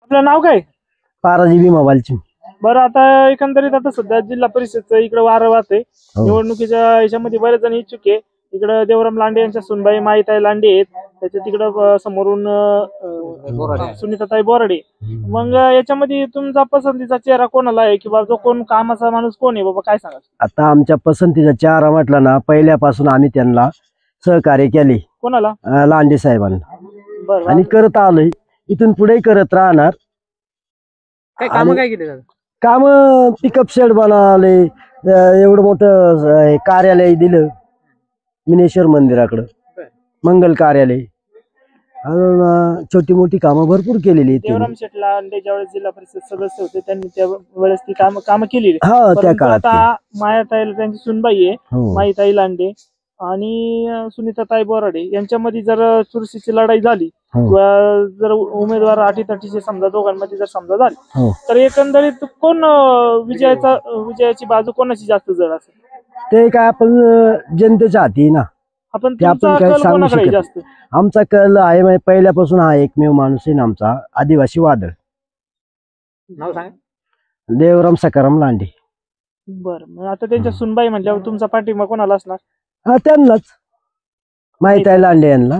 आपलं नाव काय? पाराजी मोबाईलची. बरं, आता एकंदरीत आता सध्या जिल्हा परिषदचं इकडे वारं वाहतंय. निवडणुकीच्या याच्यामध्ये बरेच जण इच्छुक आहे. इकडे देवराम लांडे यांच्या सुनबाई माईताई लांडे आहेत, त्याच्या तिकडं समोरून सुनीताताई बोराडे. मग याच्यामध्ये तुमचा पसंतीचा चेहरा कोणाला आहे, किंवा जो कोण कामाचा माणूस कोण आहे बाबा, काय सांगा? आता आमच्या पसंतीचा चेहरा म्हटलं ना, पहिल्यापासून आम्ही त्यांना सहकार्य केले. कोणाला? लांडे साहेबांना. बरं, आणि करत आलोय, इथून पुढे करत राहणार. काय काम काय केले? काम पिकअप शेड बनवले, एवढं मोठं कार्यालय दिलं मिनेश्वर मंदिराकडं, मंगल कार्यालय. अजून छोटी मोठी कामं भरपूर केलेली आहेत. देवराम शेठ लांडे ज्यावेळेस जिल्हा परिषद सदस्य होते, त्यांनी त्यावेळेस ती कामं केलेली. हा, त्या काळात आता मायाताई त्यांची सुनबाई आहे, हो. माईताई लांडे आणि सुनीताताई बोराडे यांच्यामध्ये जर चुरशीची लढाई झाली, हो. किंवा जर उमेदवार अटीतटीचे समजा दोघांमध्ये जर समजा झाली, हो. तर एकंदरीत कोण विजयाची बाजू कोणाची जास्त जड असेल? ते काय आपण जनतेच्या हाती आहे ना. आपण ते आपण तुमचा काही कल सांगू कोणाकडे शकत जास्त? आमचा कल आहे म्हणजे पहिल्यापासून हा एकमेव माणूस आहे ना आमचा, आदिवासी वादळ. नाव सांग. देवराम सकाराम लांडे. बरं, मग आता त्यांच्या सुनबाई म्हटल्यावर तुमचा पाठिंबा कोणाला असणार? हा, त्यांनाच, माहिती आहे लांडे यांना.